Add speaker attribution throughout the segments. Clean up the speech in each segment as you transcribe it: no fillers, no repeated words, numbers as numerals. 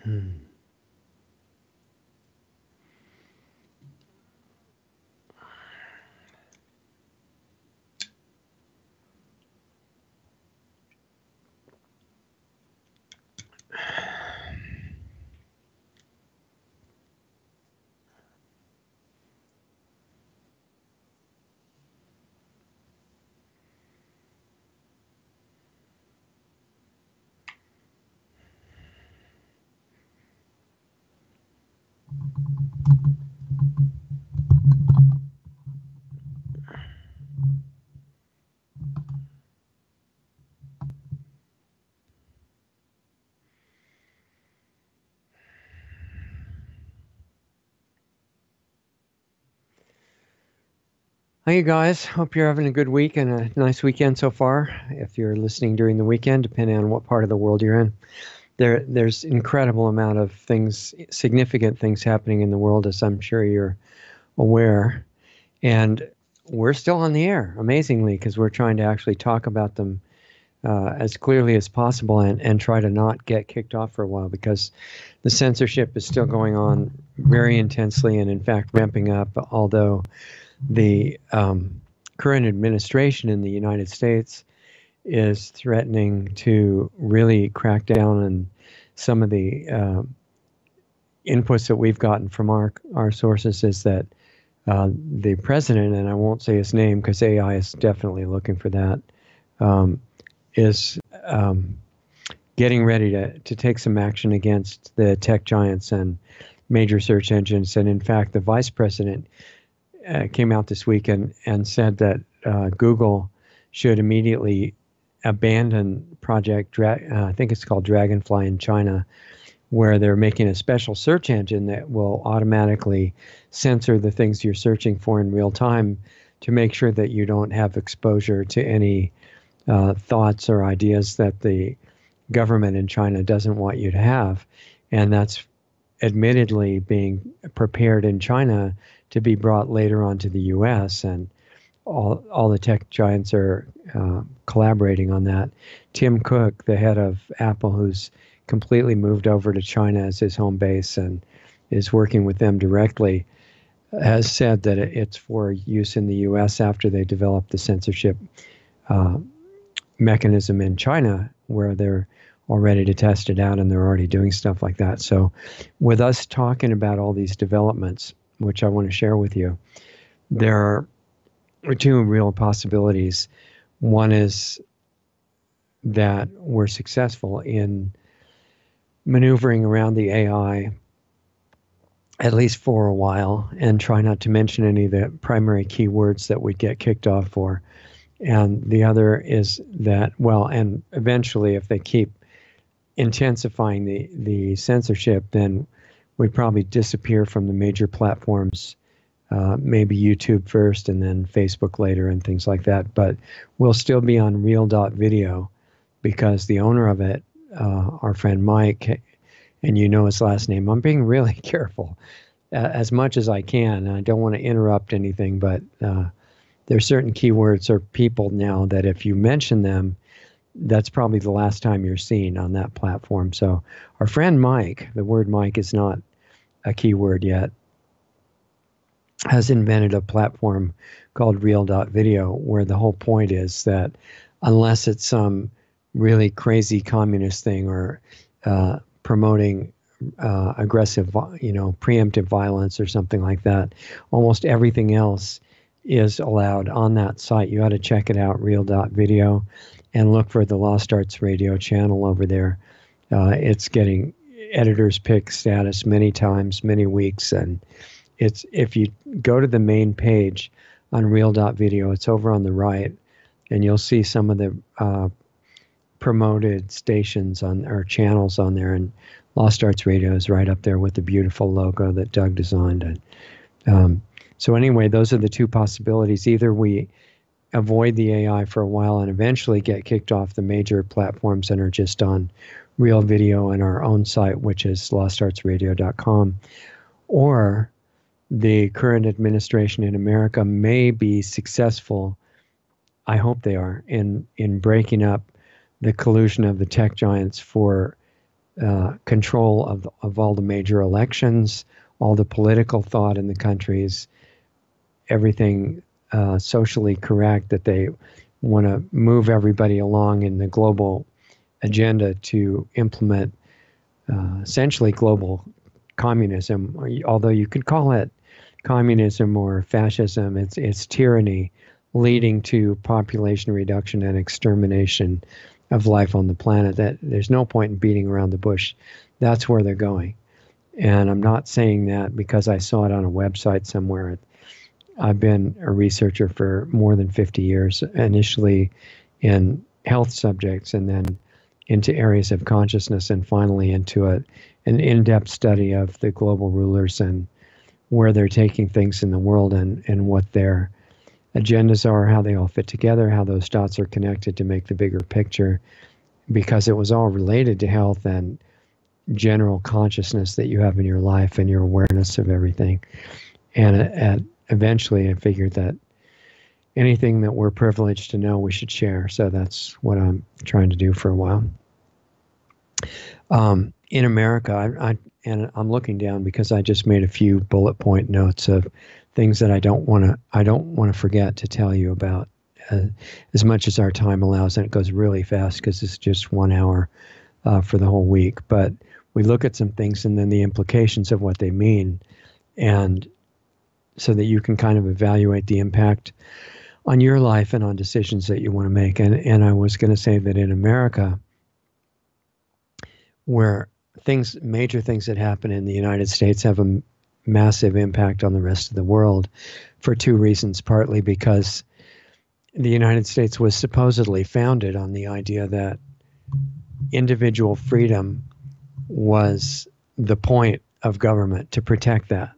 Speaker 1: Hmm. Hi, you guys. Hope you're having a good week and a nice weekend so far. If you're listening during the weekend, depending on what part of the world you're in, there's incredible amount of things, significant things happening in the world, as I'm sure you're aware. And we're still on the air, amazingly, because we're trying to actually talk about them as clearly as possible and try to not get kicked off for a while because the censorship is still going on very intensely and, in fact, ramping up, although the current administration in the United States is threatening to really crack down on some of the inputs that we've gotten from our sources is that the president, and I won't say his name because AI is definitely looking for that, is getting ready to take some action against the tech giants and major search engines. And in fact, the vice president came out this week and said that Google should immediately abandon Project, I think it's called Dragonfly in China, where they're making a special search engine that will automatically censor the things you're searching for in real time to make sure that you don't have exposure to any thoughts or ideas that the government in China doesn't want you to have. And that's admittedly being prepared in China to be brought later on to the U.S. And all the tech giants are collaborating on that. Tim Cook, the head of Apple, who's completely moved over to China as his home base and is working with them directly, has said that it's for use in the U.S. after they develop the censorship mechanism in China, where they're all ready to test it out and they're already doing stuff like that. So with us talking about all these developments, which I want to share with you, there are two real possibilities. One is that we're successful in maneuvering around the AI, at least for a while, and try not to mention any of the primary keywords that we'd get kicked off for. And the other is that, well, and eventually if they keep intensifying the censorship, then we'd probably disappear from the major platforms, maybe YouTube first and then Facebook later and things like that. But we'll still be on Real.video because the owner of it, our friend Mike, and you know his last name. I'm being really careful as much as I can. I don't want to interrupt anything, but there are certain keywords or people now that if you mention them, that's probably the last time you're seen on that platform. So our friend Mike, the word Mike is not a keyword yet, has invented a platform called Real.video, where the whole point is that unless it's some really crazy communist thing or promoting aggressive, preemptive violence or something like that, almost everything else is allowed on that site. You ought to check it out, Real.video, and look for the Lost Arts Radio channel over there. It's getting editor's pick status many times, many weeks, and it's, if you go to the main page on Real.video, it's over on the right, and you'll see some of the promoted stations on or channels on there, and Lost Arts Radio is right up there with the beautiful logo that Doug designed. And so anyway, those are the two possibilities. Either we avoid the AI for a while and eventually get kicked off the major platforms and are just on Real Video and our own site, which is lostartsradio.com, or the current administration in America may be successful, I hope they are, in breaking up the collusion of the tech giants for control of all the major elections, all the political thought in the countries, everything socially correct, that they want to move everybody along in the global agenda to implement essentially global communism. Although you could call it communism or fascism, it's tyranny leading to population reduction and extermination of life on the planet. That there's no point in beating around the bush. That's where they're going. And I'm not saying that because I saw it on a website somewhere. I've been a researcher for more than 50 years, initially in health subjects and then into areas of consciousness and finally into an in-depth study of the global rulers and where they're taking things in the world and what their agendas are, how they all fit together, how those dots are connected to make the bigger picture, because it was all related to health and general consciousness that you have in your life and your awareness of everything. And eventually I figured that anything that we're privileged to know, we should share. So that's what I'm trying to do for a while. In America, I'm looking down because I just made a few bullet point notes of things that I don't want to forget to tell you about as much as our time allows. And it goes really fast because it's just 1 hour for the whole week. But we look at some things and then the implications of what they mean, and so that you can kind of evaluate the impact on your life and on decisions that you want to make. And I was going to say that in America, where major things that happen in the United States have a massive impact on the rest of the world for two reasons. Partly because the United States was supposedly founded on the idea that individual freedom was the point of government, to protect that,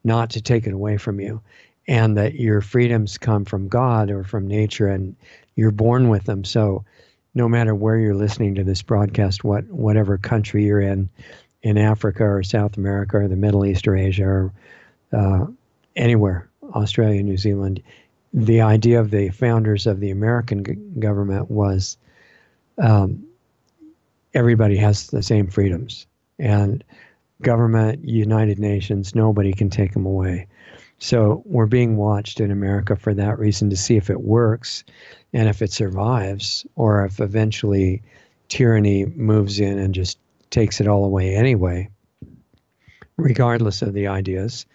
Speaker 1: not to take it away from you, and that your freedoms come from God or from nature and you're born with them. So no matter where you're listening to this broadcast, whatever country you're in Africa or South America or the Middle East or Asia or anywhere, Australia, New Zealand, the idea of the founders of the American government was everybody has the same freedoms. And government, United Nations, nobody can take them away. So we're being watched in America for that reason, to see if it works and if it survives, or if eventually tyranny moves in and just takes it all away anyway, regardless of the ideas.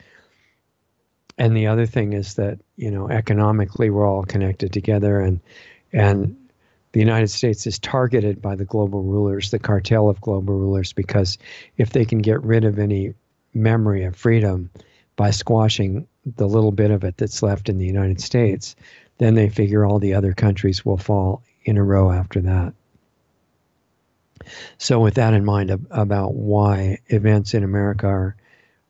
Speaker 1: And the other thing is that, economically we're all connected together, and the United States is targeted by the global rulers, the cartel of global rulers, because if they can get rid of any memory of freedom by squashing the little bit of it that's left in the United States, then they figure all the other countries will fall in a row after that. So with that in mind, about why events in America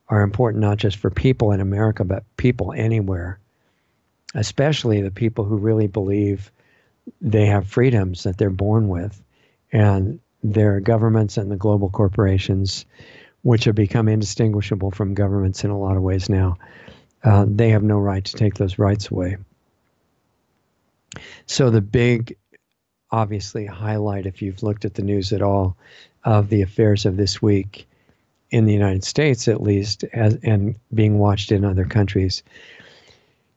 Speaker 1: are important, not just for people in America, but people anywhere, especially the people who really believe they have freedoms that they're born with, and their governments and the global corporations, which have become indistinguishable from governments in a lot of ways now, they have no right to take those rights away. So the big, obviously, highlight, if you've looked at the news at all, of the affairs of this week in the United States, at least, and being watched in other countries,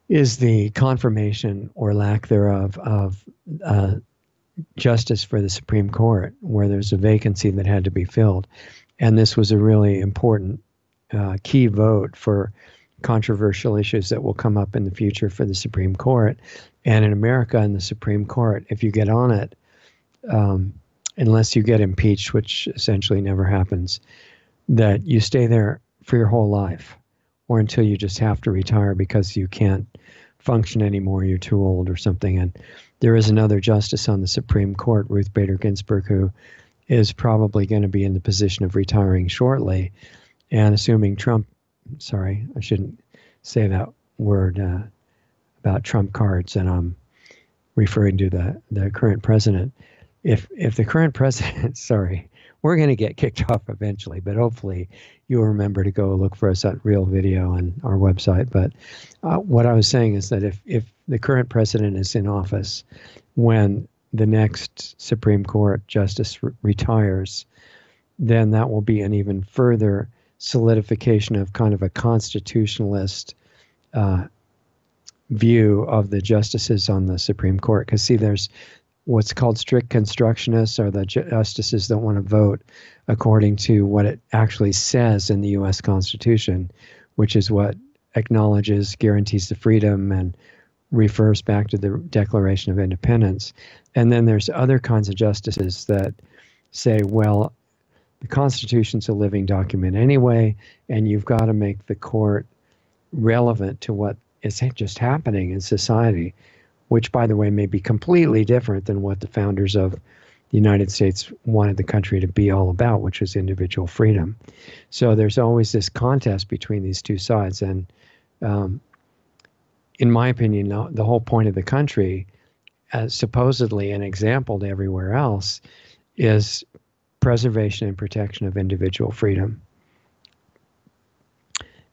Speaker 1: is the confirmation or lack thereof of justice for the Supreme Court, where there's a vacancy that had to be filled. And this was a really important key vote for controversial issues that will come up in the future for the Supreme Court. And in America, in the Supreme Court, if you get on it, unless you get impeached, which essentially never happens, that you stay there for your whole life, or until you just have to retire because you can't function anymore, you're too old or something. And there is another justice on the Supreme Court, Ruth Bader Ginsburg, who is probably going to be in the position of retiring shortly. And assuming Trump, sorry, I shouldn't say that word about Trump cards, and I'm referring to the current president. If the current president, sorry, we're going to get kicked off eventually, but hopefully you'll remember to go look for us at Real Video on our website. But what I was saying is that if the current president is in office when the next Supreme Court justice retires, then that will be an even further solidification of kind of a constitutionalist view of the justices on the Supreme Court. Because, see, there's what's called strict constructionists, are the justices that want to vote according to what it actually says in the U.S. Constitution, which is what acknowledges, guarantees the freedom, and refers back to the Declaration of Independence. And then there's other kinds of justices that say, well, the Constitution's a living document anyway, and you've got to make the court relevant to what is just happening in society, which, by the way, may be completely different than what the founders of the United States wanted the country to be all about, which was individual freedom. So there's always this contest between these two sides. And in my opinion, the whole point of the country, as supposedly an example to everywhere else, is preservation and protection of individual freedom.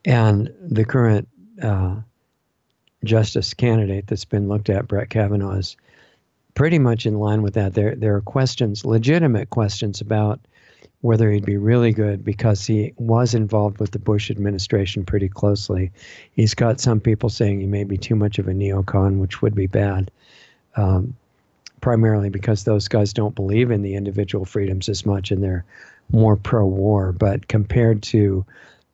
Speaker 1: And the current justice candidate that's been looked at, Brett Kavanaugh, is pretty much in line with that. There are questions, legitimate questions, about whether he'd be really good, because he was involved with the Bush administration pretty closely. He's got some people saying he may be too much of a neocon, which would be bad, primarily because those guys don't believe in the individual freedoms as much, and they're more pro-war. But compared to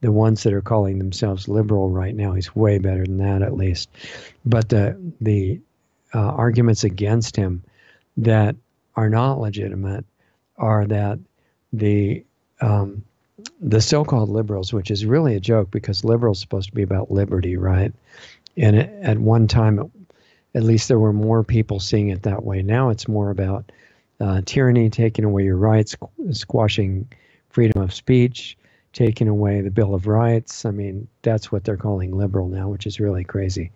Speaker 1: the ones that are calling themselves liberal right now, he's way better than that, at least. But the arguments against him that are not legitimate are that the so-called liberals, which is really a joke, because liberals are supposed to be about liberty, right? And at one time, at least, there were more people seeing it that way. Now it's more about tyranny, taking away your rights, squashing freedom of speech, taking away the Bill of Rights. I mean, that's what they're calling liberal now, which is really crazy.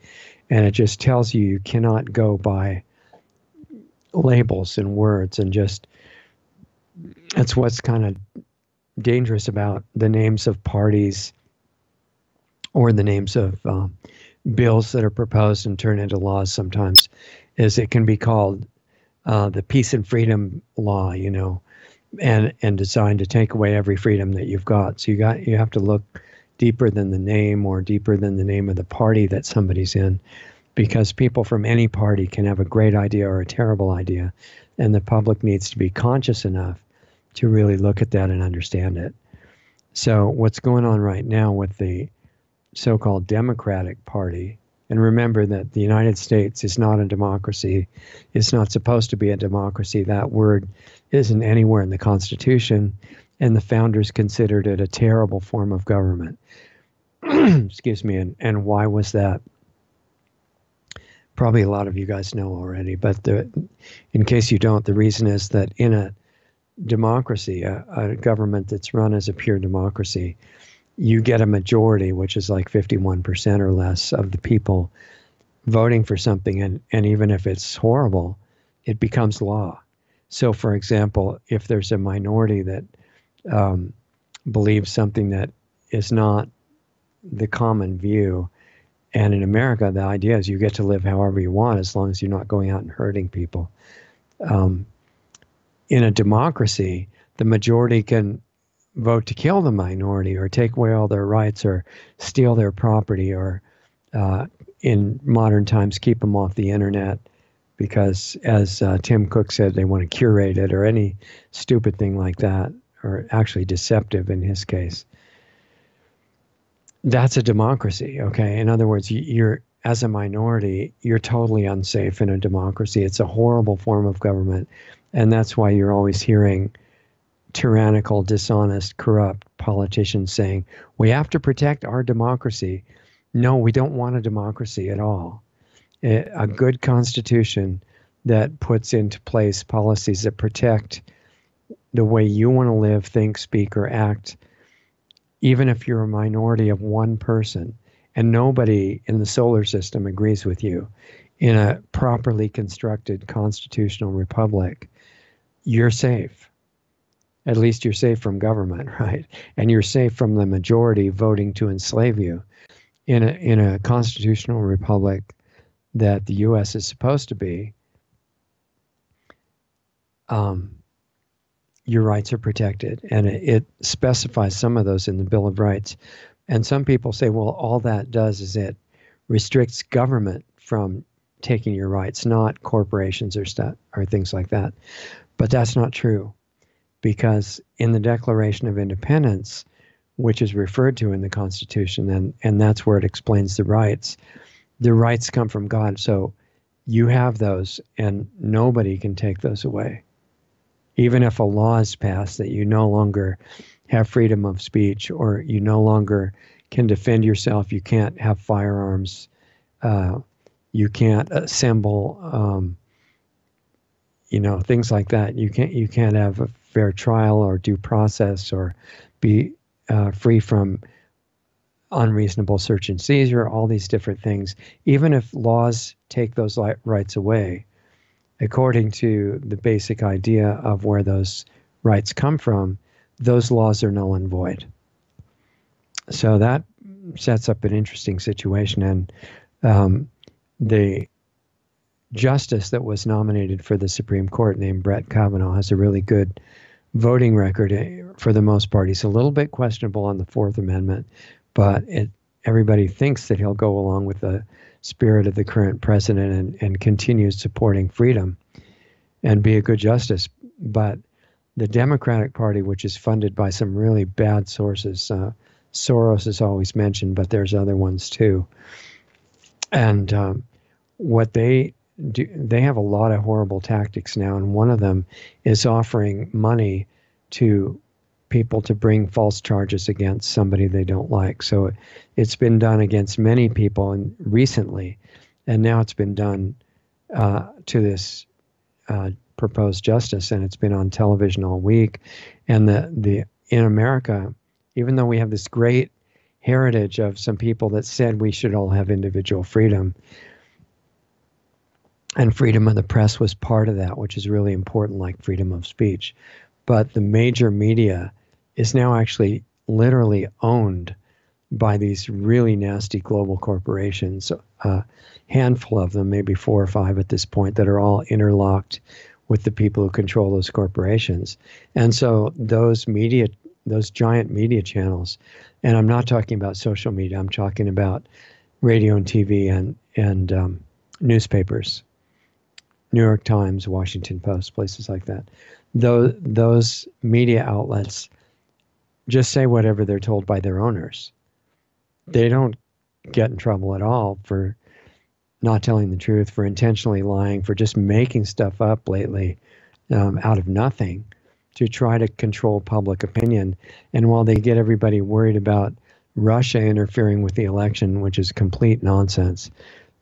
Speaker 1: And it just tells you you cannot go by labels and words, and just, that's what's kind of dangerous about the names of parties or the names of bills that are proposed and turn into laws sometimes, is it can be called the peace and freedom law, you know, and designed to take away every freedom that you've got. So you have to look deeper than the name, or deeper than the name of the party that somebody's in, because people from any party can have a great idea or a terrible idea, and the public needs to be conscious enough to really look at that and understand it. So what's going on right now with the so-called Democratic Party, and remember that the United States is not a democracy. It's not supposed to be a democracy. That word isn't anywhere in the Constitution, and the founders considered it a terrible form of government. Excuse me. And why was that? Probably a lot of you guys know already, but in case you don't, the reason is that in a democracy, a government that's run as a pure democracy, you get a majority, which is like 51% or less of the people voting for something, and even if it's horrible, it becomes law. So, for example, if there's a minority that believes something that is not the common view, and in America, the idea is you get to live however you want as long as you're not going out and hurting people. In a democracy, the majority can vote to kill the minority, or take away all their rights, or steal their property, or in modern times keep them off the internet, because, as Tim Cook said, they want to curate it, or any stupid thing like that, or actually deceptive in his case. That's a democracy, okay? In other words, you're, as a minority, you're totally unsafe in a democracy. It's a horrible form of government, and that's why you're always hearing tyrannical, dishonest, corrupt politicians saying, we have to protect our democracy. No, we don't want a democracy at all. A good constitution that puts into place policies that protect the way you want to live, think, speak, or act, even if you're a minority of one person and nobody in the solar system agrees with you. In a properly constructed constitutional republic, you're safe. At least you're safe from government, right? And you're safe from the majority voting to enslave you. In a constitutional republic that the U.S. is supposed to be, your rights are protected. And it specifies some of those in the Bill of Rights. And some people say, well, all that does is it restricts government from taking your rights, not corporations or stuff or things like that. But that's not true, because in the Declaration of Independence, which is referred to in the Constitution, and that's where it explains the rights come from God. So you have those, and nobody can take those away. Even if a law is passed that you no longer have freedom of speech, or you no longer can defend yourself, you can't have firearms, you can't assemble, things like that. You can't have a fair trial or due process, or be free from unreasonable search and seizure, all these different things. Even if laws take those rights away, according to the basic idea of where those rights come from, those laws are null and void. So that sets up an interesting situation. And the justice that was nominated for the Supreme Court, named Brett Kavanaugh, has a really good voting record for the most part. He's a little bit questionable on the Fourth Amendment, but everybody thinks that he'll go along with the spirit of the current president and continue supporting freedom and be a good justice. But the Democratic Party, which is funded by some really bad sources, Soros is always mentioned, but there's other ones too. And what they do, they have a lot of horrible tactics now, and one of them is offering money to people to bring false charges against somebody they don't like. So it's been done against many people and recently, and now it's been done to this proposed justice, and it's been on television all week. And in America, even though we have this great heritage of some people that said we should all have individual freedom, and freedom of the press was part of that, which is really important, like freedom of speech. But the major media is now actually literally owned by these really nasty global corporations, a handful of them, maybe 4 or 5 at this point, that are all interlocked with the people who control those corporations. And so those giant media channels, and I'm not talking about social media, I'm talking about radio and TV and newspapers, New York Times, Washington Post, places like that. Those media outlets just say whatever they're told by their owners. They don't get in trouble at all for not telling the truth, for intentionally lying, for just making stuff up lately out of nothing to try to control public opinion. And while they get everybody worried about Russia interfering with the election, which is complete nonsense,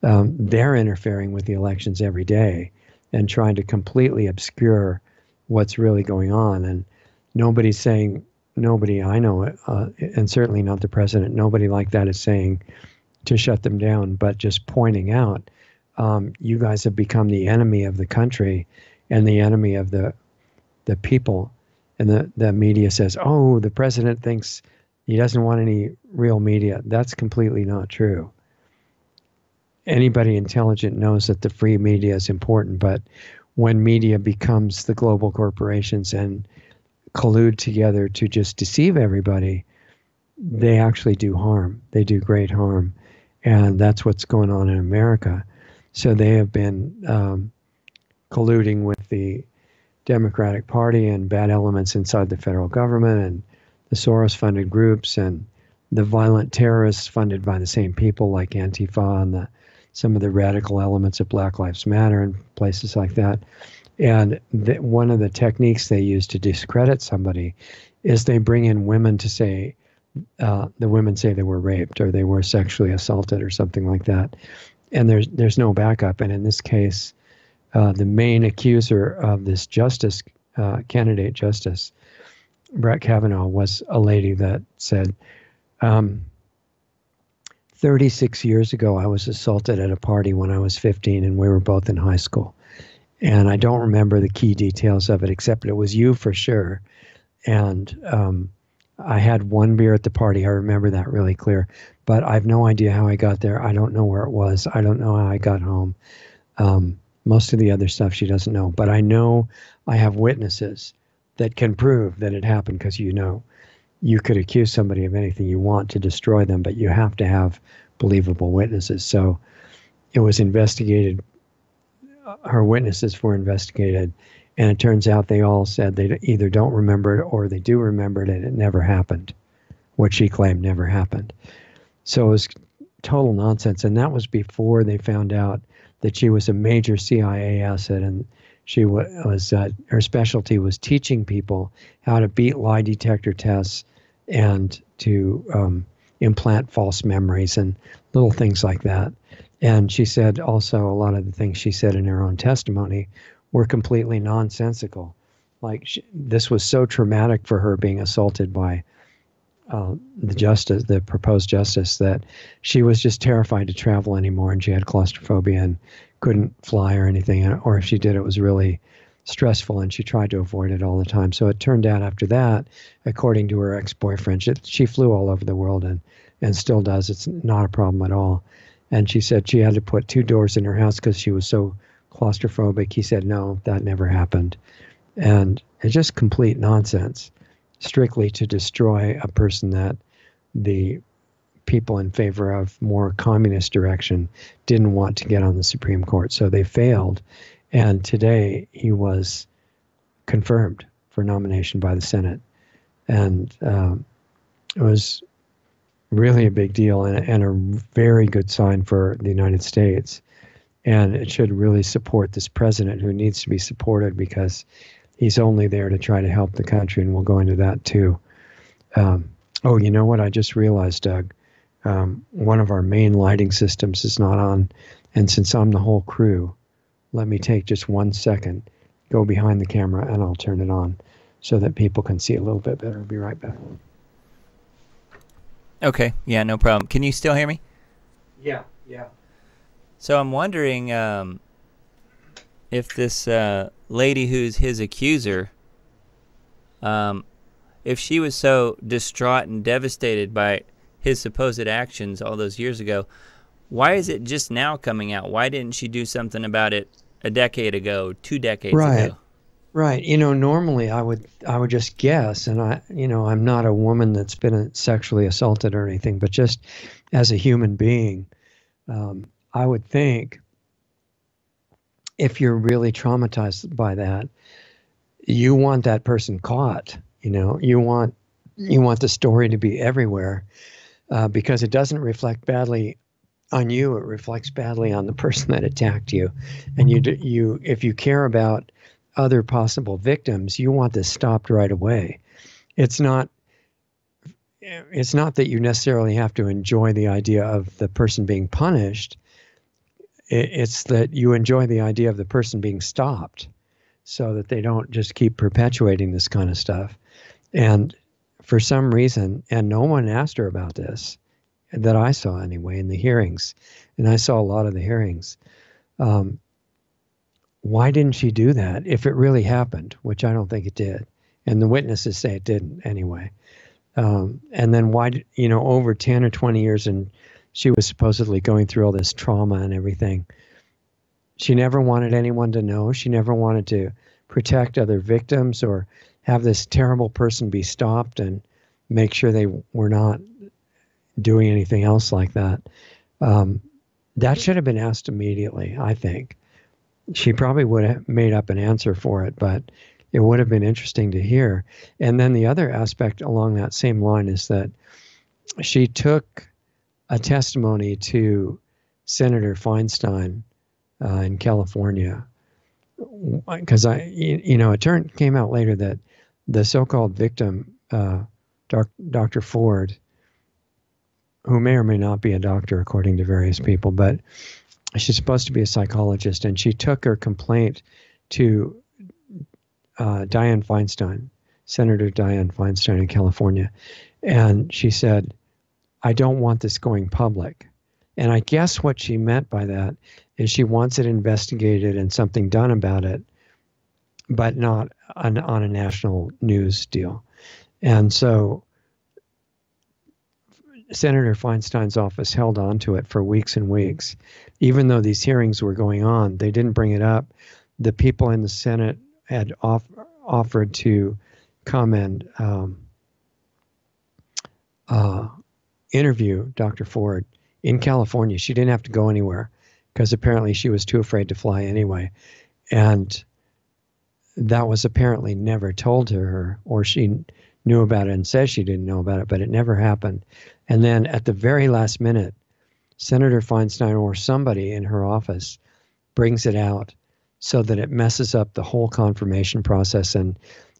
Speaker 1: they're interfering with the elections every day and trying to completely obscure what's really going on. And nobody I know, and certainly not the president, nobody like that is saying to shut them down, but just pointing out, you guys have become the enemy of the country and the enemy of the people. And the media says, oh, the president thinks he doesn't want any real media. That's completely not true. Anybody intelligent knows that the free media is important, but when media becomes the global corporations and collude together to just deceive everybody, they actually do harm. They do great harm. And that's what's going on in America. So they have been colluding with the Democratic Party and bad elements inside the federal government and the Soros-funded groups and the violent terrorists funded by the same people like Antifa and some of the radical elements of Black Lives Matter and places like that. And one of the techniques they use to discredit somebody is they bring in women to say, the women say they were raped or they were sexually assaulted or something like that. And there's no backup. And in this case, the main accuser of this candidate justice, Brett Kavanaugh, was a lady that said, 36 years ago, I was assaulted at a party when I was 15 and we were both in high school. And I don't remember the key details of it, except it was you for sure. And I had one beer at the party. I remember that really clear. But I have no idea how I got there. I don't know where it was. I don't know how I got home. Most of the other stuff she doesn't know. But I know I have witnesses that can prove that it happened, because you could accuse somebody of anything you want to destroy them, but you have to have believable witnesses. So it was investigated. Her witnesses were investigated, and it turns out they all said they either don't remember it or they do remember it, and it never happened. What she claimed never happened. So it was total nonsense. And that was before they found out that she was a major CIA asset, and she was her specialty was teaching people how to beat lie detector tests and to implant false memories and little things like that. And she said also a lot of the things she said in her own testimony were completely nonsensical. Like this was so traumatic for her, being assaulted by the proposed justice, that she was just terrified to travel anymore, and she had claustrophobia and couldn't fly or anything, or if she did, it was really stressful, and she tried to avoid it all the time. So it turned out after that, according to her ex-boyfriend, she flew all over the world and still does. It's not a problem at all. And she said she had to put 2 doors in her house because she was so claustrophobic. He said, no, that never happened. And it's just complete nonsense, strictly to destroy a person that the people in favor of more communist direction didn't want to get on the Supreme Court. So they failed. And today he was confirmed for nomination by the Senate. And it was really a big deal, and a very good sign for the United States. And it should really support this president, who needs to be supported because he's only there to try to help the country, and we'll go into that too. Oh, you know what? I just realized, Doug, one of our main lighting systems is not on, and since I'm the whole crew, let me take just 1 second, go behind the camera, and I'll turn it on so that people can see a little bit better. I'll be right back.
Speaker 2: Okay, yeah, no problem. Can you still hear me?
Speaker 1: Yeah.
Speaker 2: So I'm wondering if this lady who's his accuser, if she was so distraught and devastated by his supposed actions all those years ago, why is it just now coming out? Why didn't she do something about it a decade ago, 2 decades ago?
Speaker 1: Right. Normally I would just guess, and I'm not a woman that's been sexually assaulted or anything, but just as a human being, I would think if you're really traumatized by that, you want that person caught. You want the story to be everywhere, because it doesn't reflect badly on you. It reflects badly on the person that attacked you. And if you care about other possible victims, you want this stopped right away. It's not that you necessarily have to enjoy the idea of the person being punished. It's that you enjoy the idea of the person being stopped so that they don't just keep perpetuating this kind of stuff. And for some reason, and no one asked her about this, that I saw anyway, in the hearings, and I saw a lot of the hearings, why didn't she do that if it really happened, which I don't think it did. And the witnesses say it didn't anyway. And then why, over 10 or 20 years, and she was supposedly going through all this trauma and everything, she never wanted anyone to know. She never wanted to protect other victims or have this terrible person be stopped and make sure they were not doing anything else like that. That should have been asked immediately, I think. She probably would have made up an answer for it, but it would have been interesting to hear. And then the other aspect along that same line is that she took a testimony to Senator Feinstein in California, because it came out later that the so-called victim, Dr. Ford, who may or may not be a doctor according to various people, but she's supposed to be a psychologist, and she took her complaint to Dianne Feinstein, Senator Dianne Feinstein in California, and she said, I don't want this going public. And I guess what she meant by that is she wants it investigated and something done about it, but not on a national news deal. And so Senator Feinstein's office held on to it for weeks and weeks. Even though these hearings were going on, they didn't bring it up. The people in the Senate had offered to come and interview Dr. Ford in California. She didn't have to go anywhere because apparently she was too afraid to fly anyway. And that was apparently never told to her, or she knew about it and says she didn't know about it, but it never happened. And then at the very last minute, Senator Feinstein or somebody in her office brings it out so that it messes up the whole confirmation process and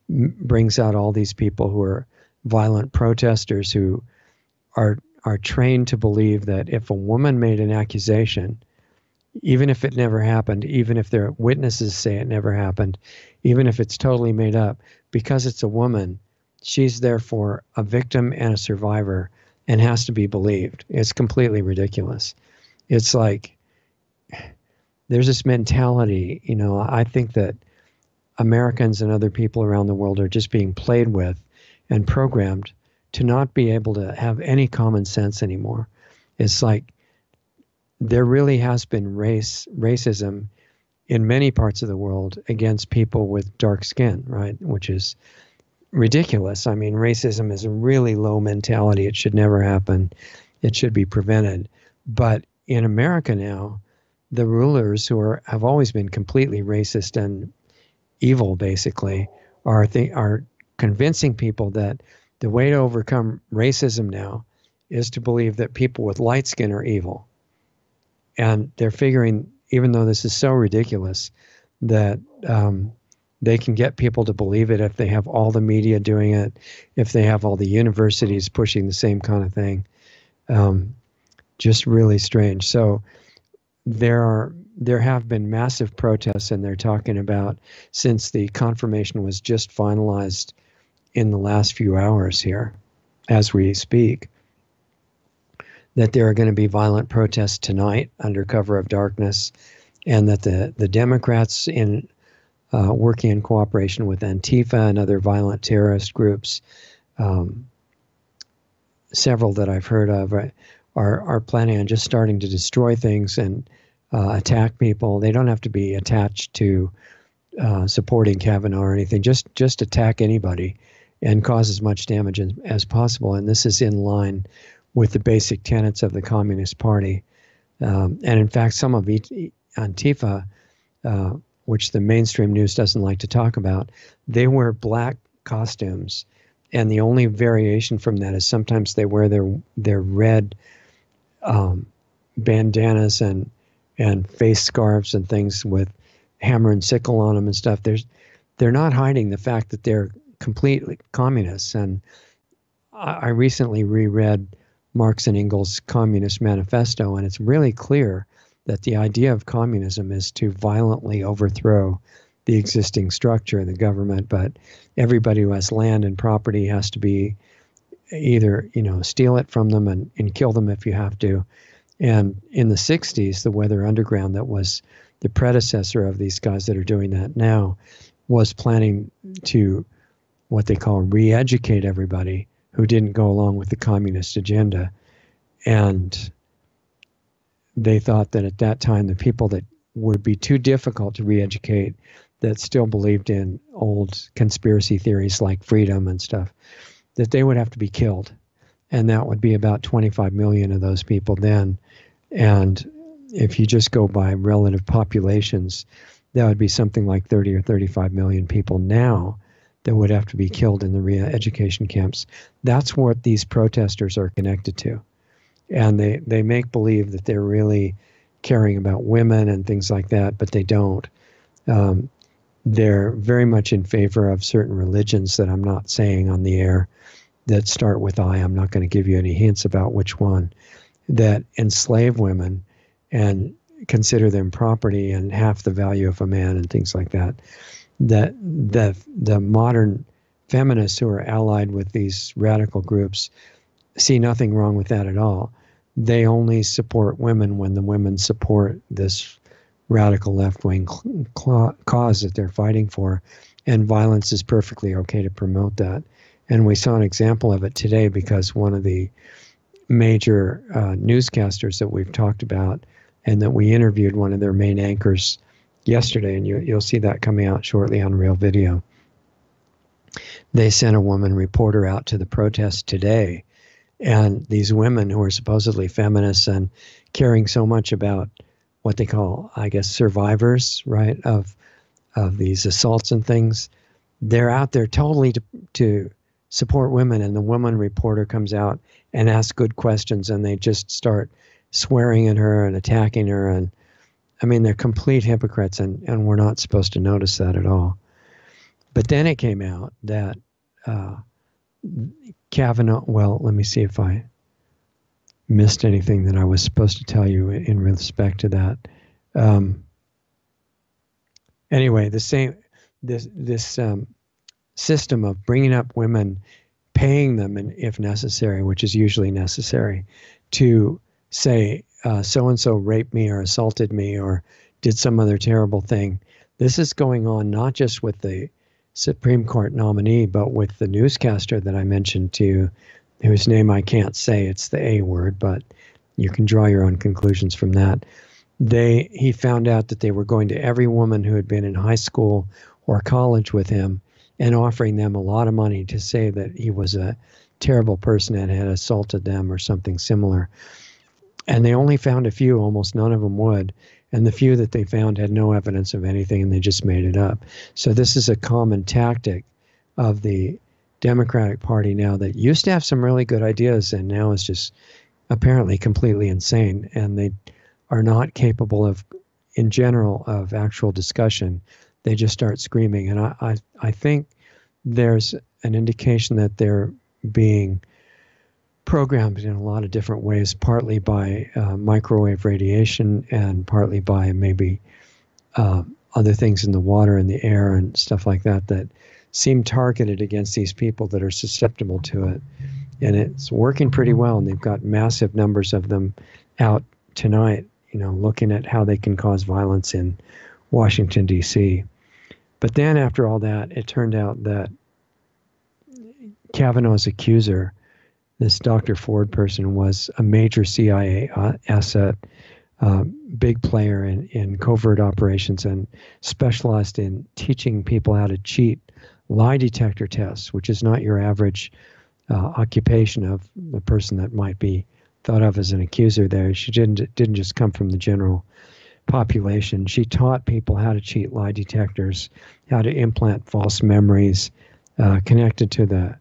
Speaker 1: brings out all these people who are violent protesters who are trained to believe that if a woman made an accusation, even if it never happened, even if their witnesses say it never happened, even if it's totally made up, because it's a woman, she's therefore a victim and a survivor and has to be believed. It's completely ridiculous. It's like there's this mentality, I think that Americans and other people around the world are just being played with and programmed to not be able to have any common sense anymore. It's like there really has been racism in many parts of the world against people with dark skin, right? Which is ridiculous. I mean, racism is a really low mentality. It should never happen. It should be prevented. But in America now, the rulers who have always been completely racist and evil, basically, are convincing people that the way to overcome racism now is to believe that people with light skin are evil. And they're figuring, even though this is so ridiculous, that they can get people to believe it if they have all the media doing it, if they have all the universities pushing the same kind of thing. Just really strange. So there have been massive protests, and they're talking about, since the confirmation was just finalized in the last few hours here, as we speak, that there are going to be violent protests tonight under cover of darkness, and that the Democrats, in working in cooperation with Antifa and other violent terrorist groups, several that I've heard of, are planning on just starting to destroy things and attack people. They don't have to be attached to supporting Kavanaugh or anything. Just attack anybody and cause as much damage as possible. And this is in line with the basic tenets of the Communist Party. And in fact, some of Antifa, which the mainstream news doesn't like to talk about, they wear black costumes. And the only variation from that is sometimes they wear their red bandanas and face scarves and things with hammer and sickle on them and stuff. They're not hiding the fact that they're completely communists. And I recently reread Marx and Engels' Communist Manifesto, and it's really clear that the idea of communism is to violently overthrow the existing structure of the government, but everybody who has land and property has to be either, steal it from them and kill them if you have to. And in the 60s, the Weather Underground, that was the predecessor of these guys that are doing that now, was planning to, what they call, re-educate everybody who didn't go along with the communist agenda. And they thought that at that time, the people that would be too difficult to re-educate, that still believed in old conspiracy theories like freedom and stuff, that they would have to be killed. And that would be about 25 million of those people then. And if you just go by relative populations, that would be something like 30 or 35 million people now that would have to be killed in the re-education camps. That's what these protesters are connected to. And they make believe that they're really caring about women and things like that, but they don't. They're very much in favor of certain religions that I'm not saying on the air, that start with I. I'm not going to give you any hints about which one, that enslave women and consider them property and half the value of a man and things like that. That the modern feminists who are allied with these radical groups see nothing wrong with that at all. They only support women when the women support this radical left-wing cause that they're fighting for, and violence is perfectly okay to promote that. And we saw an example of it today because one of the major newscasters that we've talked about and that we interviewed, one of their main anchors yesterday, and you'll see that coming out shortly on Real Video. They sent a woman reporter out to the protest today, and these women who are supposedly feminists and caring so much about what they call, I guess, survivors, right, of these assaults and things, they're out there totally to support women, and the woman reporter comes out and asks good questions, and they just start swearing at her and attacking her. And I mean, they're complete hypocrites, and we're not supposed to notice that at all. But then it came out that Kavanaugh, well, let me see if I missed anything that I was supposed to tell you in respect to that. Anyway, this system of bringing up women, paying them, and if necessary, which is usually necessary, to say so-and-so raped me or assaulted me or did some other terrible thing. This is going on not just with the Supreme Court nominee, but with the newscaster that I mentioned to you, whose name I can't say. It's the A word, but you can draw your own conclusions from that. He found out that they were going to every woman who had been in high school or college with him and offering them a lot of money to say that he was a terrible person and had assaulted them or something similar. And they only found a few, almost none of them would. And the few that they found had no evidence of anything, and they just made it up. So this is a common tactic of the Democratic Party now that used to have some really good ideas and now is just apparently completely insane. And they are not capable of, in general, of actual discussion. They just start screaming. And I think there's an indication that they're being programmed in a lot of different ways, partly by microwave radiation and partly by maybe other things in the water and the air and stuff like that that seem targeted against these people that are susceptible to it. And it's working pretty well, and they've got massive numbers of them out tonight, looking at how they can cause violence in Washington, D.C. But then after all that, it turned out that Kavanaugh's accuser, this Dr. Ford person, was a major CIA asset, big player in covert operations, and specialized in teaching people how to cheat lie detector tests, which is not your average occupation of the person that might be thought of as an accuser there. She didn't just come from the general population. She taught people how to cheat lie detectors, how to implant false memories connected to the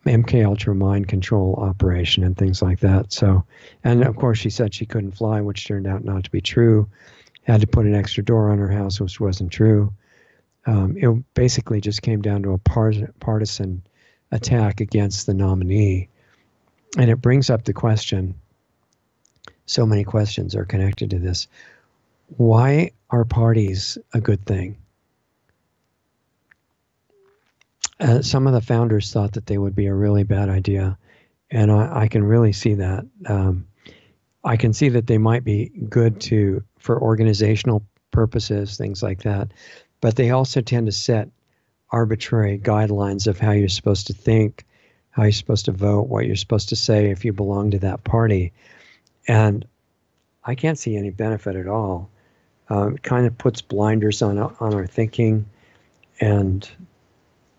Speaker 1: MK Ultra mind control operation and things like that. So, and of course she said she couldn't fly, which turned out not to be true. Had to put an extra door on her house, which wasn't true. It basically just came down to a partisan attack against the nominee. And it brings up the question, so many questions are connected to this. Why are parties a good thing? Some of the founders thought that they would be a really bad idea, and I can really see that. I can see that they might be good for organizational purposes, things like that, but they also tend to set arbitrary guidelines of how you're supposed to think, how you're supposed to vote, what you're supposed to say if you belong to that party. And I can't see any benefit at all. It kind of puts blinders on our thinking. And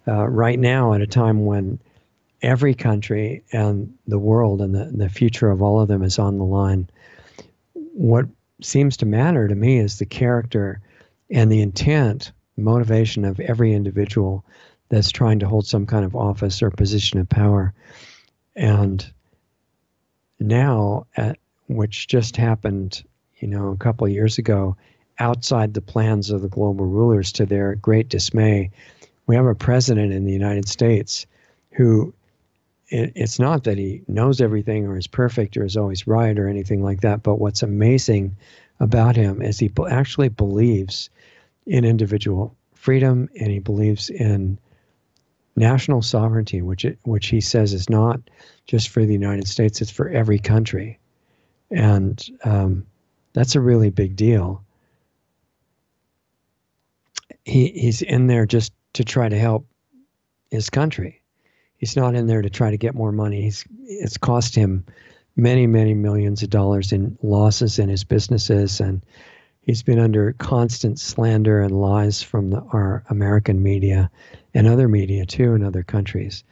Speaker 1: right now, at a time when every country and the world and the future of all of them is on the line, what seems to matter to me is the character and the intent, motivation of every individual that's trying to hold some kind of office or position of power. And now, which just happened, a couple of years ago, outside the plans of the global rulers, to their great dismay, we have a president in the United States who, it's not that he knows everything or is perfect or is always right or anything like that, but what's amazing about him is he actually believes in individual freedom, and he believes in national sovereignty, which he says is not just for the United States, it's for every country. And that's a really big deal. He's in there just to try to help his country. He's not in there to try to get more money. It's cost him many, many millions of dollars in losses in his businesses, and he's been under constant slander and lies from our American media and other media too in other countries.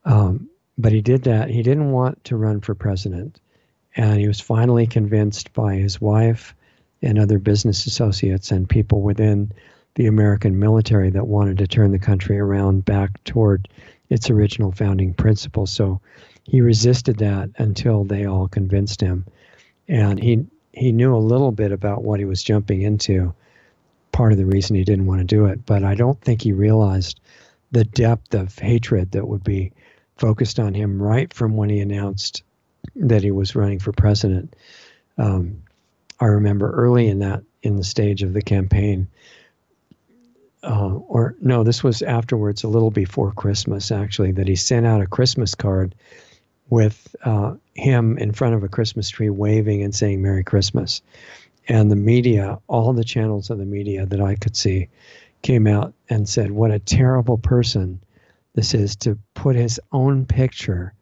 Speaker 1: But he did that. He didn't want to run for president. And he was finally convinced by his wife and other business associates and people within the American military that wanted to turn the country around back toward its original founding principles. So he resisted that until they all convinced him. And he knew a little bit about what he was jumping into, part of the reason he didn't want to do it. But I don't think he realized the depth of hatred that would be focused on him right from when he announced that he was running for president. I remember early in the stage of the campaign, or no, this was afterwards, a little before Christmas, actually, that he sent out a Christmas card with him in front of a Christmas tree waving and saying Merry Christmas. And the media, all the channels of the media that I could see, came out and said, what a terrible person this is to put his own picture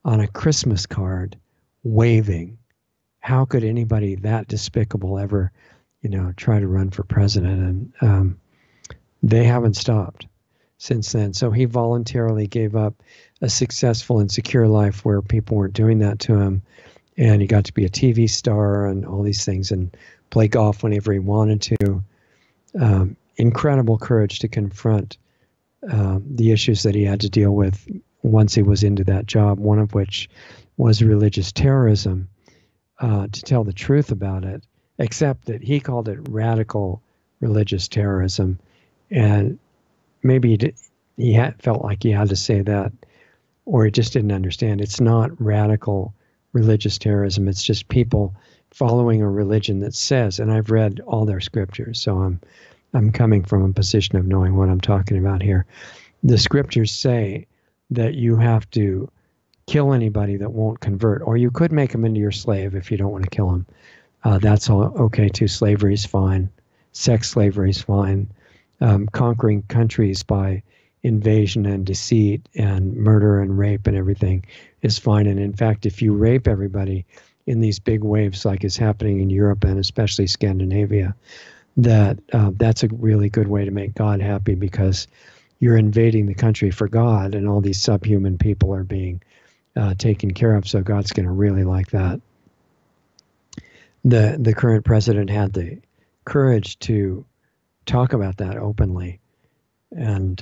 Speaker 1: on a Christmas card waving. How could anybody that despicable ever, try to run for president? And they haven't stopped since then. So he voluntarily gave up a successful and secure life where people weren't doing that to him. And he got to be a TV star and all these things and play golf whenever he wanted to. Incredible courage to confront the issues that he had to deal with once he was into that job, one of which was religious terrorism, to tell the truth about it, except that he called it radical religious terrorism. And maybe he felt like he had to say that, or he just didn't understand. It's not radical religious terrorism. It's just people following a religion that says, and I've read all their scriptures, so I'm coming from a position of knowing what I'm talking about here. The scriptures say that you have to kill anybody that won't convert, or you could make them into your slave if you don't want to kill them. That's all okay too. Slavery is fine. Sex slavery is fine. Conquering countries by invasion and deceit and murder and rape and everything is fine. And in fact, if you rape everybody in these big waves like is happening in Europe and especially Scandinavia, that's a really good way to make God happy, because you're invading the country for God and all these subhuman people are being taken care of. So God's going to really like that. The current president had the courage to talk about that openly. And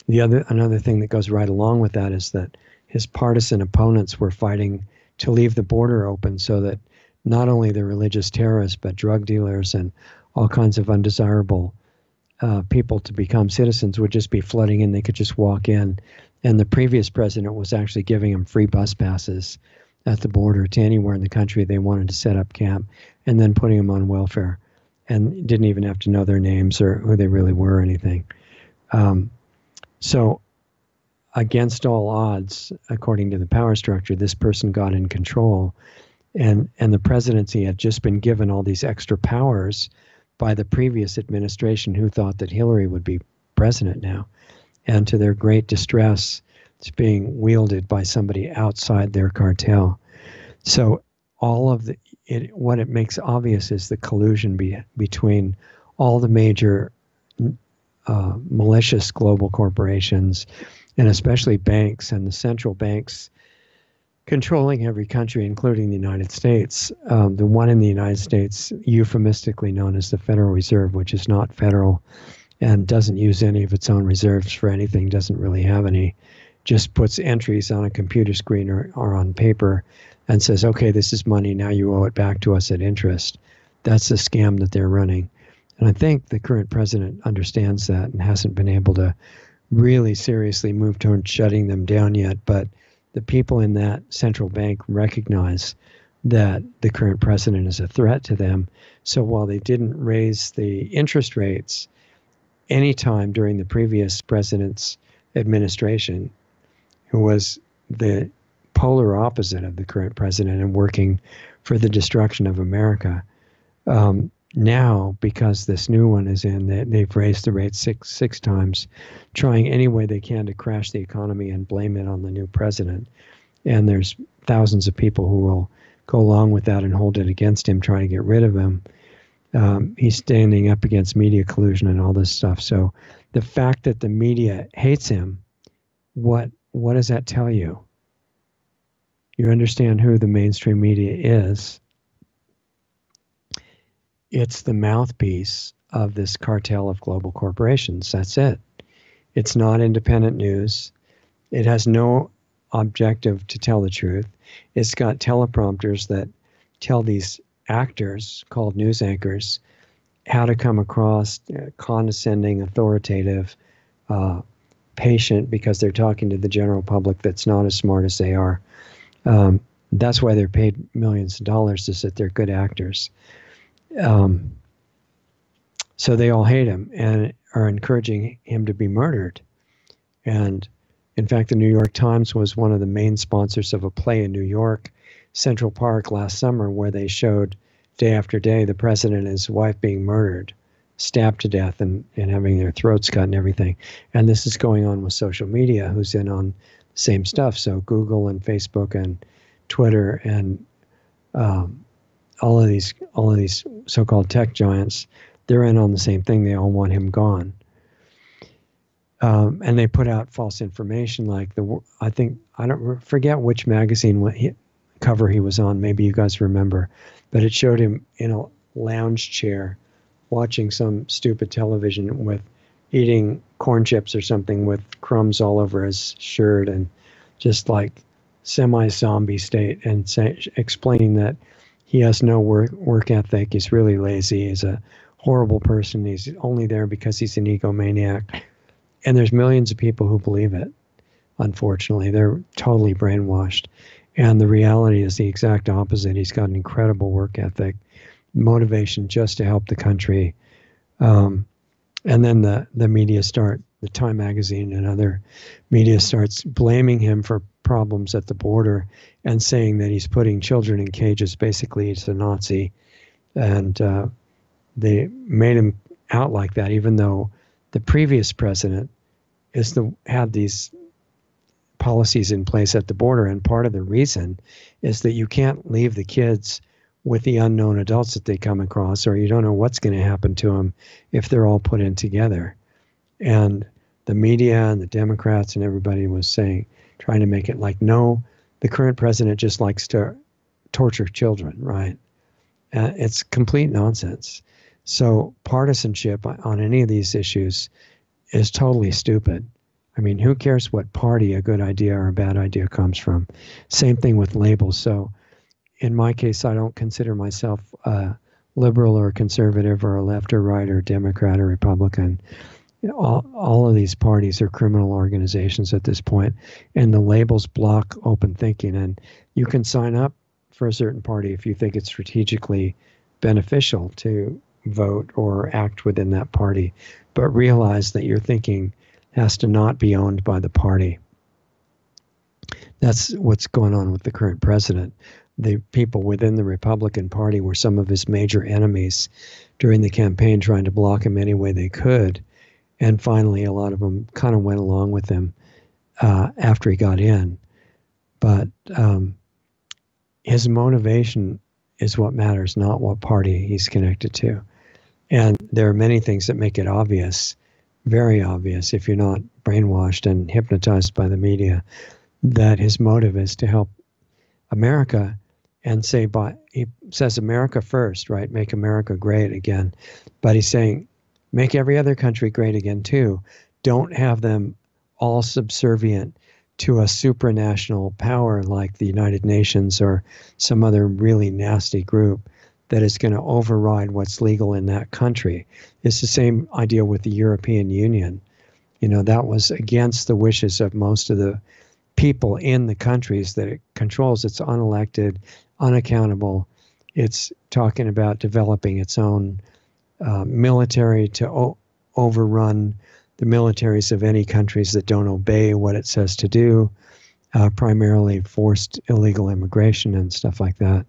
Speaker 1: another thing that goes right along with that is that his partisan opponents were fighting to leave the border open so that not only the religious terrorists, but drug dealers and all kinds of undesirable people to become citizens would just be flooding in. They could just walk in. And the previous president was actually giving them free bus passes at the border to anywhere in the country they wanted to set up camp, and then putting them on welfare, and didn't even have to know their names or who they really were or anything. So against all odds, according to the power structure, this person got in control, and the presidency had just been given all these extra powers by the previous administration, who thought that Hillary would be president now. And to their great distress, it's being wielded by somebody outside their cartel. So all of what it makes obvious is the collusion between all the major malicious global corporations, and especially banks and the central banks controlling every country, including the United States. The one in the United States, euphemistically known as the Federal Reserve, which is not federal and doesn't use any of its own reserves for anything, doesn't really have any, just puts entries on a computer screen or on paper and says, okay, this is money, now you owe it back to us at interest. That's the scam that they're running. And I think the current president understands that and hasn't been able to really seriously move towards shutting them down yet. But the people in that central bank recognize that the current president is a threat to them. So while they didn't raise the interest rates any time during the previous president's administration, who was the polar opposite of the current president and working for the destruction of America, now, because this new one is in, they've raised the rates six times, trying any way they can to crash the economy and blame it on the new president. And there's thousands of people who will go along with that and hold it against him, trying to get rid of him. He's standing up against media collusion and all this stuff. So the fact that the media hates him, what does that tell you? You understand who the mainstream media is. It's the mouthpiece of this cartel of global corporations. That's it. It's not independent news. It has no objective to tell the truth. It's got teleprompters that tell these actors called news anchors how to come across condescending, authoritative, patient, because they're talking to the general public that's not as smart as they are. That's why they're paid millions of dollars, to sit there, good actors. So they all hate him and are encouraging him to be murdered. And in fact, the New York Times was one of the main sponsors of a play in New York, Central Park, last summer, where they showed day after day the president and his wife being murdered, stabbed to death, and having their throats cut and everything. And this is going on with social media, who's in on the same stuff. So Google and Facebook and Twitter and all of these so-called tech giants, they're in on the same thing. They all want him gone. And they put out false information, like I don't forget which magazine cover he was on. Maybe you guys remember, but it showed him in a lounge chair watching some stupid television with eating corn chips or something with crumbs all over his shirt, and just like semi-zombie state, and explaining that he has no work ethic. He's really lazy. He's a horrible person. He's only there because he's an egomaniac. And there's millions of people who believe it. Unfortunately, they're totally brainwashed. And the reality is the exact opposite. He's got an incredible work ethic, motivation just to help the country. And then the media the Time magazine and other media starts blaming him for problems at the border and saying that he's putting children in cages. Basically, he's a Nazi. And they made him out like that, even though the previous president had these policies in place at the border, and part of the reason is that you can't leave the kids with the unknown adults that they come across, or you don't know what's going to happen to them if they're all put in together. And the media and the Democrats and everybody was trying to make it like, no, the current president just likes to torture children, right? It's complete nonsense. So partisanship on any of these issues is totally stupid. I mean, who cares what party a good idea or a bad idea comes from? Same thing with labels. So in my case, I don't consider myself a liberal or conservative or a left or right or Democrat or Republican. All of these parties are criminal organizations at this point, and the labels block open thinking. And you can sign up for a certain party if you think it's strategically beneficial to vote or act within that party, but realize that your thinking has to not be owned by the party. That's what's going on with the current president. The people within the Republican Party were some of his major enemies during the campaign, trying to block him any way they could. And finally, a lot of them kind of went along with him after he got in. But his motivation is what matters, not what party he's connected to. And there are many things that make it obvious, very obvious, if you're not brainwashed and hypnotized by the media, that his motive is to help America, and he says America first, right? Make America great again. But he's saying, make every other country great again too. Don't have them all subservient to a supranational power like the United Nations or some other really nasty group that is going to override what's legal in that country. It's the same idea with the European Union. That was against the wishes of most of the people in the countries that it controls. It's unelected, unaccountable. It's talking about developing its own military to overrun the militaries of any countries that don't obey what it says to do, primarily forced illegal immigration and stuff like that.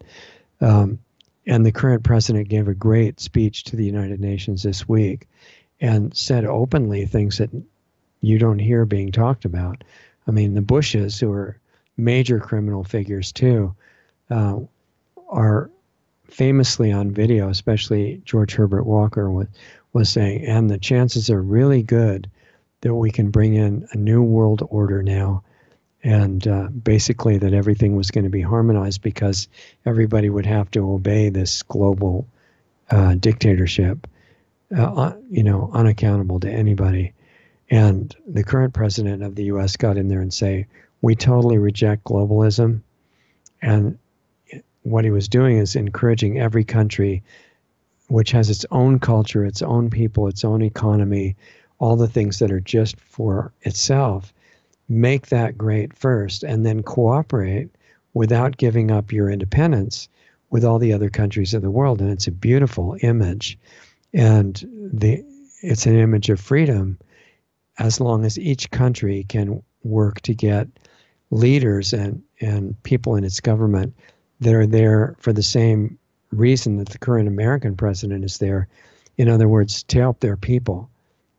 Speaker 1: And the current president gave a great speech to the United Nations this week and said openly things that you don't hear being talked about. I mean, the Bushes, who are major criminal figures too, are famously on video, especially George Herbert Walker was saying, and the chances are really good that we can bring in a new world order now, and basically that everything was going to be harmonized because everybody would have to obey this global dictatorship, unaccountable to anybody. And the current president of the U.S. got in there and say, we totally reject globalism. And what he was doing is encouraging every country, which has its own culture, its own people, its own economy, all the things that are just for itself, make that great first, and then cooperate without giving up your independence with all the other countries of the world. And it's a beautiful image. And it's an image of freedom, as long as each country can work to get leaders and people in its government that are there for the same reason that the current American president is there. In other words, to help their people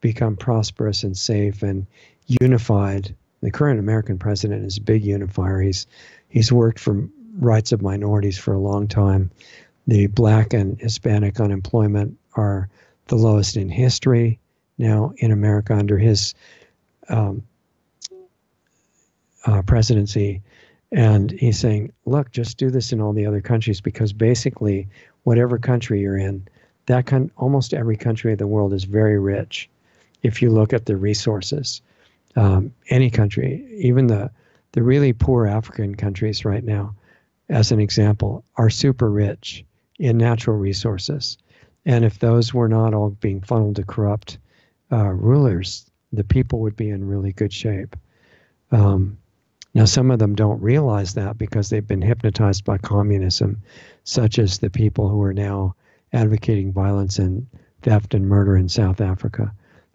Speaker 1: become prosperous and safe and unified. The current American president is a big unifier. He's worked for rights of minorities for a long time. The Black and Hispanic unemployment are the lowest in history now in America under his presidency. And he's saying, look, just do this in all the other countries, because basically whatever country you're in, almost every country of the world is very rich if you look at the resources. Any country, even the really poor African countries right now, as an example, are super rich in natural resources. And if those were not all being funneled to corrupt rulers, the people would be in really good shape. Now, some of them don't realize that because they've been hypnotized by communism, such as the people who are now advocating violence and theft and murder in South Africa.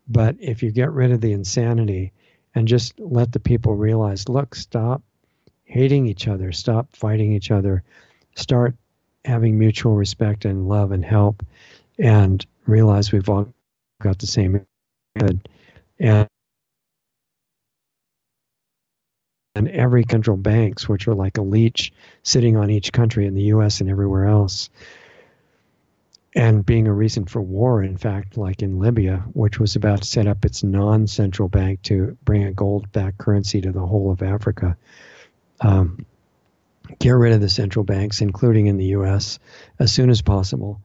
Speaker 1: But if you get rid of the insanity and just let the people realize, look, stop hating each other, stop fighting each other, start having mutual respect and love and help, and realize we've all got the same good. And every central banks, which are like a leech sitting on each country in the U.S. and everywhere else, and being a reason for war, in fact, like in Libya, which was about to set up its non-central bank to bring a gold-backed currency to the whole of Africa. Get rid of the central banks, including in the U.S., as soon as possible.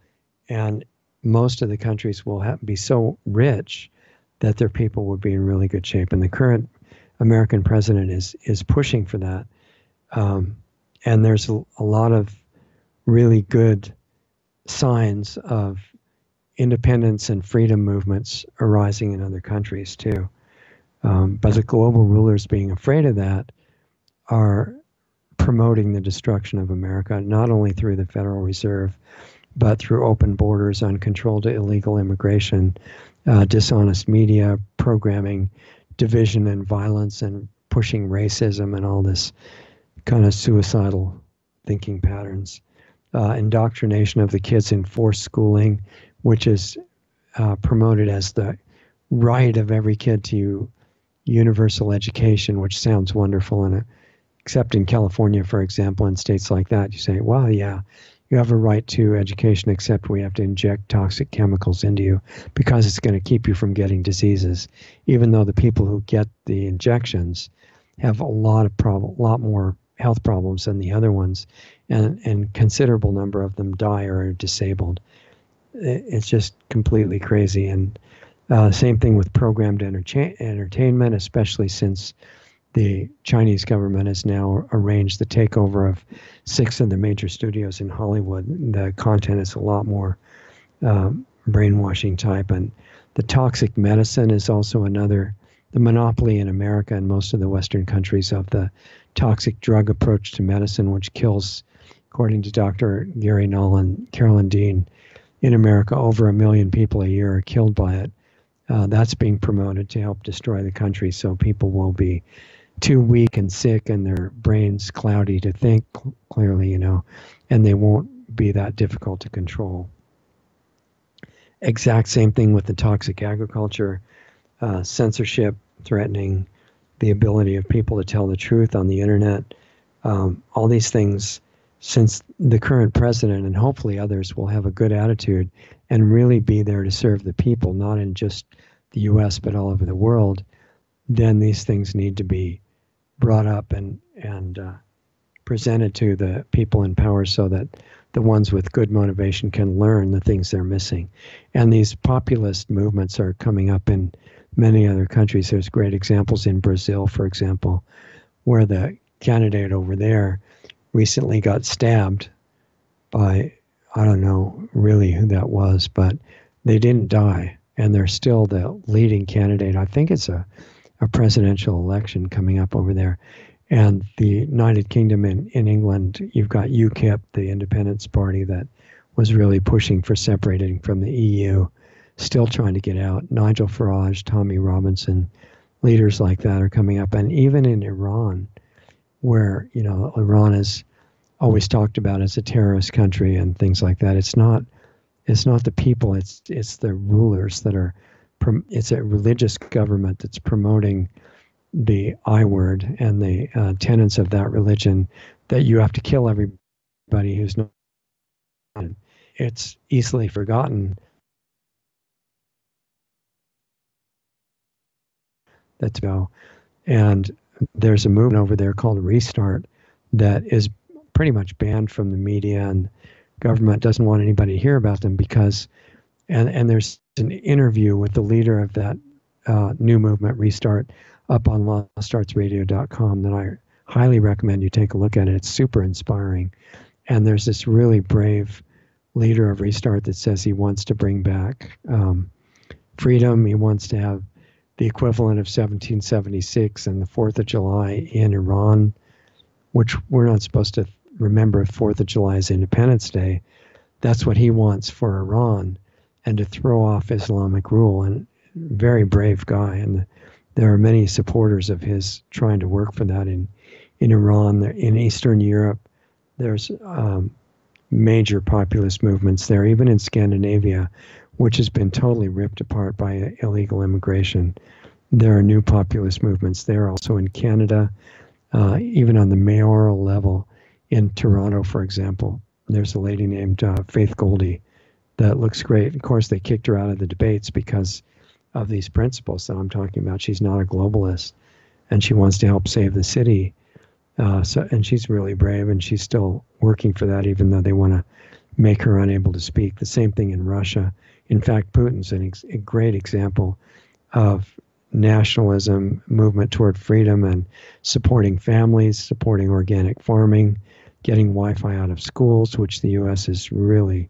Speaker 1: And most of the countries will be so rich that their people would be in really good shape. And the current American president is pushing for that. And there's a lot of really good signs of independence and freedom movements arising in other countries too. But the global rulers, being afraid of that, are promoting the destruction of America, not only through the Federal Reserve, but through open borders, uncontrolled illegal immigration, dishonest media, programming division and violence, and pushing racism and all this kind of suicidal thinking patterns. Indoctrination of the kids in forced schooling, which is promoted as the right of every kid to universal education, which sounds wonderful. And except in California, for example, in states like that, you say, well, yeah, you have a right to education, except we have to inject toxic chemicals into you because it's going to keep you from getting diseases, even though the people who get the injections have a lot more health problems than the other ones, and considerable number of them die or are disabled. It's just completely crazy. And same thing with programmed entertainment, especially since the Chinese government has now arranged the takeover of 6 of the major studios in Hollywood. The content is a lot more brainwashing type. And the toxic medicine is also another, the monopoly in America and most of the Western countries of the toxic drug approach to medicine, which kills, according to Dr. Gary Null and Carolyn Dean, in America, over 1 million people a year are killed by it. That's being promoted to help destroy the country, so people will be too weak and sick and their brains cloudy to think clearly, and they won't be that difficult to control. Exact same thing with the toxic agriculture, censorship, threatening the ability of people to tell the truth on the internet. All these things since the current president and hopefully others will have a good attitude and really be there to serve the people, not in just the U.S. but all over the world, then these things need to be brought up and presented to the people in power so that the ones with good motivation can learn the things they're missing. And these populist movements are coming up in many other countries. There's great examples in Brazil, for example, where the candidate over there recently got stabbed by, I don't know really who that was, but they didn't die. And they're still the leading candidate. I think it's a presidential election coming up over there. And the United Kingdom in England, you've got UKIP, the Independence Party that was really pushing for separating from the EU, still trying to get out. Nigel Farage, Tommy Robinson, leaders like that are coming up. And even in Iran, where, Iran is always talked about as a terrorist country and things like that. It's not the people, it's the rulers that are, it's a religious government that's promoting the I word and the tenets of that religion, that you have to kill everybody who's not. It's easily forgotten. That's go. And there's a movement over there called Restart that is pretty much banned from the media, and government doesn't want anybody to hear about them because, and there's an interview with the leader of that new movement, Restart, up on lostartsradio.com that I highly recommend you take a look at it. It's super inspiring. And there's this really brave leader of Restart that says he wants to bring back freedom. He wants to have the equivalent of 1776 and the 4th of July in Iran, which we're not supposed to remember 4th of July as Independence Day. That's what he wants for Iran, and to throw off Islamic rule. And very brave guy. And there are many supporters of his trying to work for that in Iran, in Eastern Europe. There's major populist movements there, even in Scandinavia, which has been totally ripped apart by illegal immigration. There are new populist movements there, also in Canada, even on the mayoral level. In Toronto, for example, there's a lady named Faith Goldie that looks great. Of course, they kicked her out of the debates because of these principles that I'm talking about. She's not a globalist, and she wants to help save the city. And she's really brave, and she's still working for that, even though they want to make her unable to speak. The same thing in Russia. In fact, Putin's a great example of nationalism, movement toward freedom, and supporting families, supporting organic farming, getting Wi-Fi out of schools, which the U.S. is really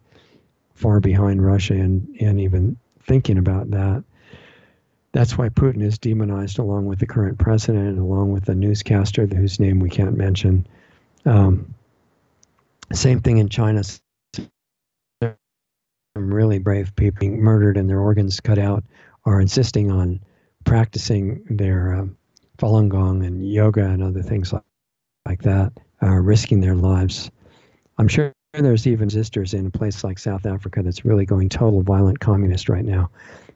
Speaker 1: far behind Russia and even thinking about that. That's why Putin is demonized along with the current president and along with the newscaster whose name we can't mention. Same thing in China. Some really brave people being murdered and their organs cut out are insisting on practicing their Falun Gong and yoga and other things like that, risking their lives. I'm sure there's even resistors in a place like South Africa that's really going total violent communist right now.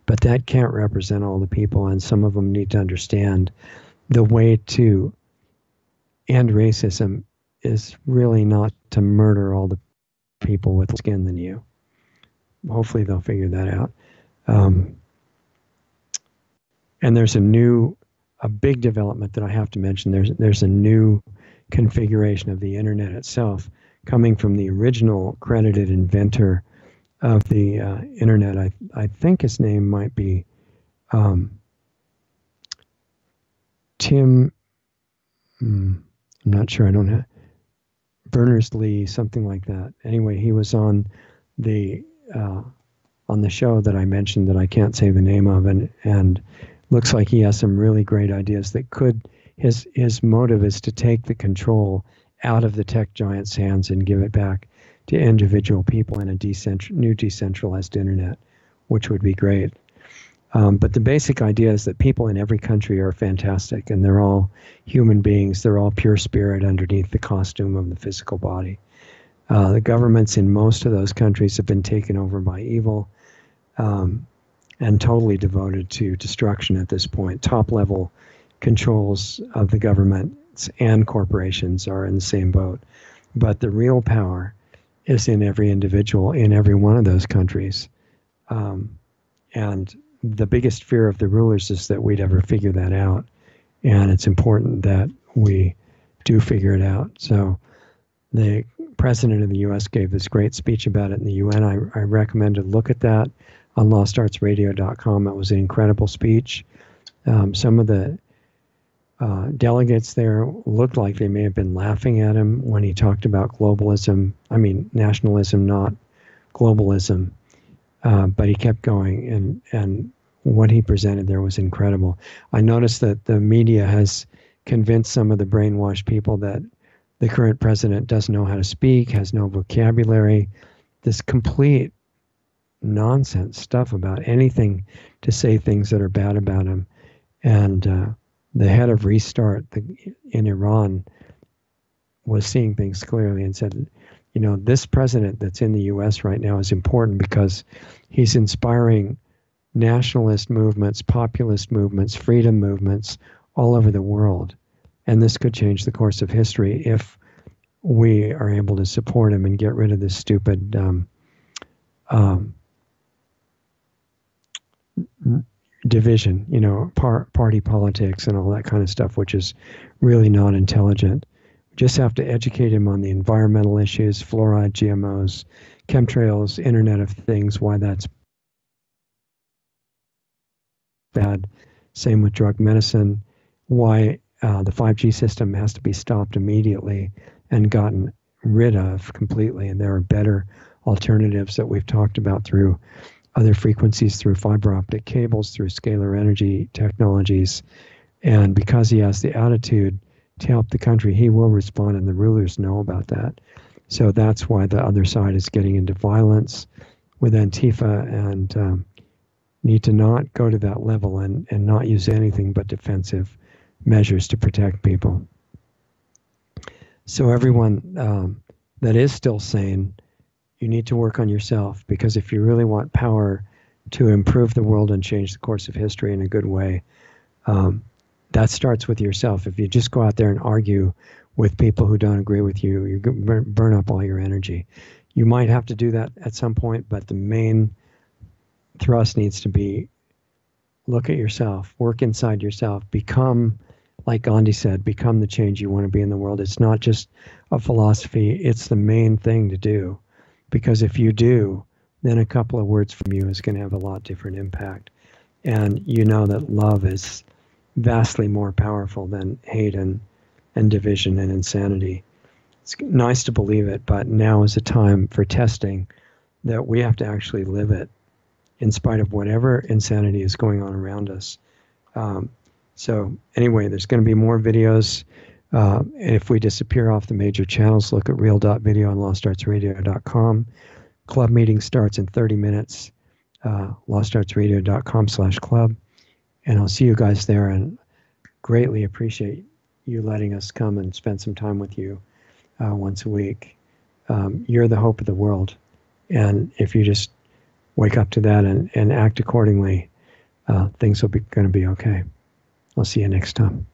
Speaker 1: But that can't represent all the people, and some of them need to understand the way to end racism is really not to murder all the people with skin than you. Hopefully they'll figure that out. And there's a big development that I have to mention. There's a new configuration of the internet itself coming from the original credited inventor of the internet. I think his name might be Tim. I'm not sure. I don't have Berners-Lee, something like that. Anyway, he was on the show that I mentioned that I can't say the name of, and looks like he has some really great ideas that could. His motive is to take the control out of the tech giants' hands and give it back to individual people in a new decentralized internet, which would be great. But the basic idea is that people in every country are fantastic, and they're all human beings. They're all pure spirit underneath the costume of the physical body. The governments in most of those countries have been taken over by evil and totally devoted to destruction at this point. Top-level controls of the governments and corporations are in the same boat. but the real power is in every individual in every one of those countries. And the biggest fear of the rulers is that we'd ever figure that out. And it's important that we do figure it out. So the president of the U.S. gave this great speech about it in the UN. I recommend to look at that on lostartsradio.com. It was an incredible speech. Some of the delegates there looked like they may have been laughing at him when he talked about globalism. I mean, nationalism, not globalism. But he kept going, and what he presented there was incredible. I noticed that the media has convinced some of the brainwashed people that the current president doesn't know how to speak, has no vocabulary, this complete nonsense stuff about anything to say things that are bad about him. And the head of Restart in Iran was seeing things clearly and said, you know, this president that's in the U.S. right now is important because he's inspiring nationalist movements, populist movements, freedom movements all over the world. And this could change the course of history if we are able to support him and get rid of this stupid division, you know, party politics and all that kind of stuff, which is really not intelligent. We just have to educate him on the environmental issues, fluoride, GMOs, chemtrails, Internet of Things, why that's bad. Same with drug medicine, why the 5G system has to be stopped immediately and gotten rid of completely. And there are better alternatives that we've talked about through other frequencies, through fiber optic cables, through scalar energy technologies. And because he has the attitude to help the country, he will respond, and the rulers know about that. So that's why the other side is getting into violence with Antifa and need to not go to that level and not use anything but defensive measures to protect people. So everyone that is still sane, you need to work on yourself, because if you really want power to improve the world and change the course of history in a good way, that starts with yourself. If you just go out there and argue with people who don't agree with you, you burn up all your energy. You might have to do that at some point, but the main thrust needs to be look at yourself, work inside yourself, become, like Gandhi said, become the change you want to be in the world. It's not just a philosophy, it's the main thing to do. Because if you do, then a couple of words from you is going to have a lot different impact. And you know that love is vastly more powerful than hate and division and insanity. It's nice to believe it, but now is a time for testing that we have to actually live it in spite of whatever insanity is going on around us. So anyway, there's going to be more videos. If we disappear off the major channels, look at real.video on lostartsradio.com. Club meeting starts in 30 minutes, lostartsradio.com/club. And I'll see you guys there, and greatly appreciate you letting us come and spend some time with you once a week. You're the hope of the world. And if you just wake up to that and act accordingly, things will be going to be okay. I'll see you next time.